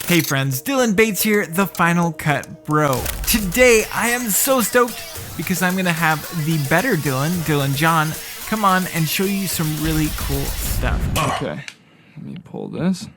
Hey friends, Dylan Bates here, the Final Cut Bro. Today I am so stoked because I'm gonna have the better Dylan John, come on and show you some really cool stuff. Okay, let me pull this.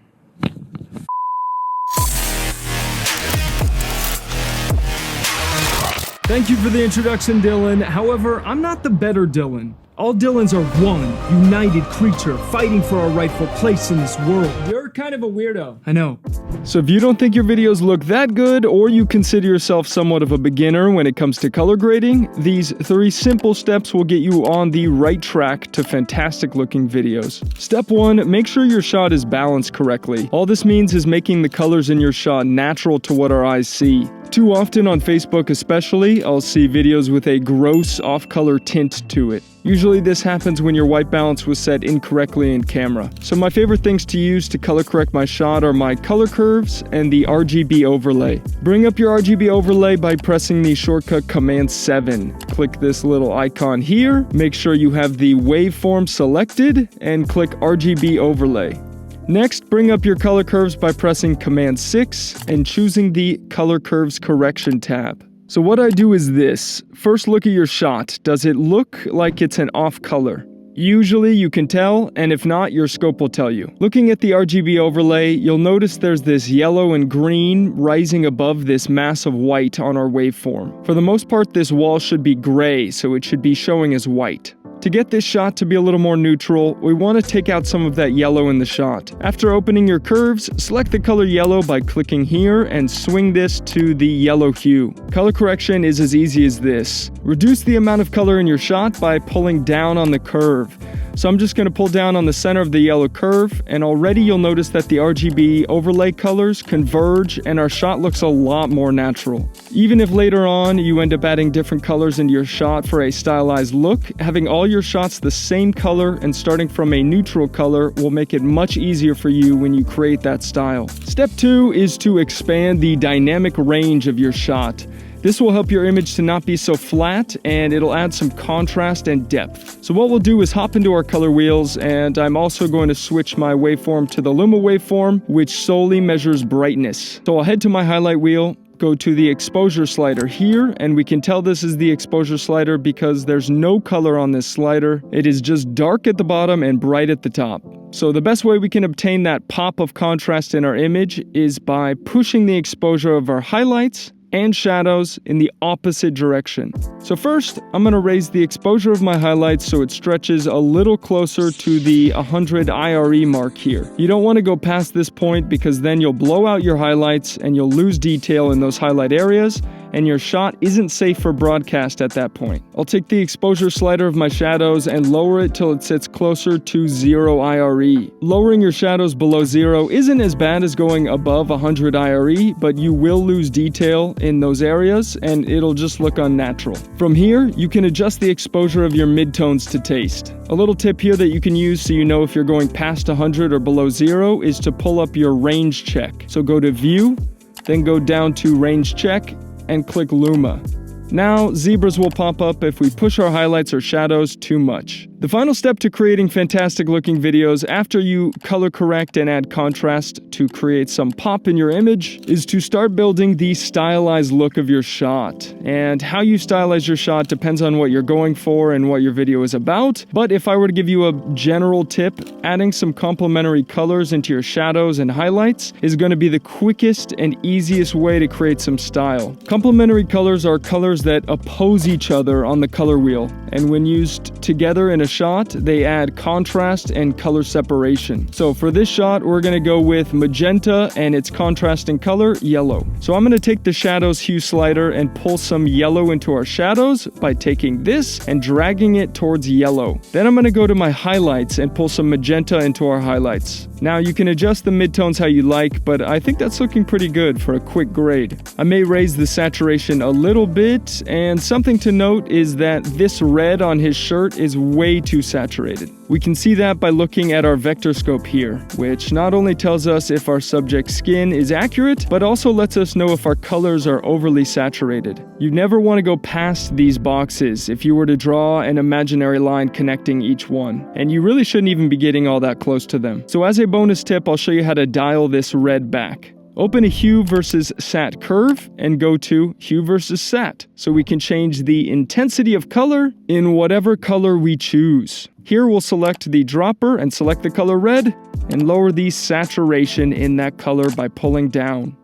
Thank you for the introduction, Dylan. However, I'm not the better Dylan. All Dylans are one, united creature fighting for our rightful place in this world. You're kind of a weirdo. I know. So if you don't think your videos look that good, or you consider yourself somewhat of a beginner when it comes to color grading, these 3 simple steps will get you on the right track to fantastic looking videos. Step 1, make sure your shot is balanced correctly. All this means is making the colors in your shot natural to what our eyes see. Too often on Facebook especially, I'll see videos with a gross off-color tint to it. Usually this happens when your white balance was set incorrectly in camera. So my favorite things to use to color correct my shot are my color curves and the RGB overlay. Bring up your RGB overlay by pressing the shortcut Command 7. Click this little icon here, make sure you have the waveform selected, and click RGB overlay. Next, bring up your color curves by pressing Command 6 and choosing the Color Curves Correction tab. So what I do is this. First, look at your shot. Does it look like it's an off color? Usually you can tell, and if not, your scope will tell you. Looking at the RGB overlay, you'll notice there's this yellow and green rising above this mass of white on our waveform. For the most part, this wall should be gray, so it should be showing as white. To get this shot to be a little more neutral, we want to take out some of that yellow in the shot. After opening your curves, select the color yellow by clicking here and swing this to the yellow hue. Color correction is as easy as this. Reduce the amount of color in your shot by pulling down on the curve. So I'm just going to pull down on the center of the yellow curve, and already you'll notice that the RGB overlay colors converge and our shot looks a lot more natural. Even if later on you end up adding different colors into your shot for a stylized look, having all your shots the same color and starting from a neutral color will make it much easier for you when you create that style. Step 2 is to expand the dynamic range of your shot. This will help your image to not be so flat, and it'll add some contrast and depth. So what we'll do is hop into our color wheels, and I'm also going to switch my waveform to the Luma waveform, which solely measures brightness. So I'll head to my highlight wheel, go to the exposure slider here, and we can tell this is the exposure slider because there's no color on this slider. It is just dark at the bottom and bright at the top. So the best way we can obtain that pop of contrast in our image is by pushing the exposure of our highlights and shadows in the opposite direction. So first, I'm going to raise the exposure of my highlights so it stretches a little closer to the 100 IRE mark here. You don't want to go past this point because then you'll blow out your highlights and you'll lose detail in those highlight areas, and your shot isn't safe for broadcast at that point. I'll take the exposure slider of my shadows and lower it till it sits closer to 0 IRE. Lowering your shadows below 0 isn't as bad as going above 100 IRE, but you will lose detail in those areas and it'll just look unnatural. From here, you can adjust the exposure of your midtones to taste. A little tip here that you can use so you know if you're going past 100 or below 0 is to pull up your range check. So go to View, then go down to Range Check, and click Luma. Now, zebras will pop up if we push our highlights or shadows too much. The final step to creating fantastic looking videos after you color correct and add contrast to create some pop in your image is to start building the stylized look of your shot. And how you stylize your shot depends on what you're going for and what your video is about. But if I were to give you a general tip, adding some complementary colors into your shadows and highlights is going to be the quickest and easiest way to create some style. Complementary colors are colors that oppose each other on the color wheel, and when used together in a shot, they add contrast and color separation. So for this shot, we're going to go with magenta and its contrasting color, yellow. So I'm going to take the shadows hue slider and pull some yellow into our shadows by taking this and dragging it towards yellow. Then I'm going to go to my highlights and pull some magenta into our highlights. Now you can adjust the midtones how you like, but I think that's looking pretty good for a quick grade. I may raise the saturation a little bit, and something to note is that this red on his shirt is way too saturated. We can see that by looking at our vector scope here, which not only tells us if our subject's skin is accurate, but also lets us know if our colors are overly saturated. You never want to go past these boxes if you were to draw an imaginary line connecting each one, and you really shouldn't even be getting all that close to them. So as a bonus tip, I'll show you how to dial this red back. Open a hue versus sat curve and go to hue versus sat so we can change the intensity of color in whatever color we choose. Here we'll select the dropper and select the color red and lower the saturation in that color by pulling down.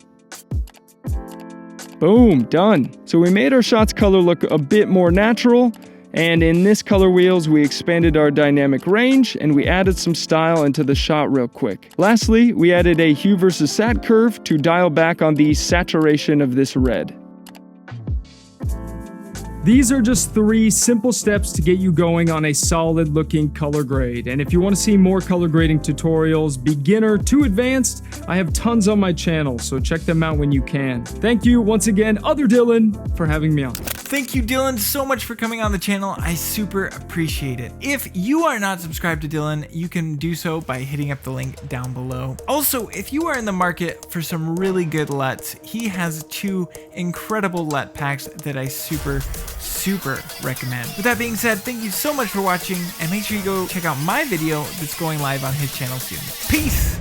Boom, done. So we made our shot's color look a bit more natural, and in this color wheels we expanded our dynamic range and we added some style into the shot real quick. Lastly, we added a hue versus sat curve to dial back on the saturation of this red. These are just 3 simple steps to get you going on a solid looking color grade. And if you want to see more color grading tutorials, beginner to advanced, I have tons on my channel, so check them out when you can. Thank you once again, Other Dylan, for having me on. Thank you, Dylan, so much for coming on the channel. I super appreciate it. If you are not subscribed to Dylan, you can do so by hitting up the link down below. Also, if you are in the market for some really good LUTs, he has 2 incredible LUT packs that I super recommend. With that being said, thank you so much for watching, and make sure you go check out my video that's going live on his channel soon. Peace!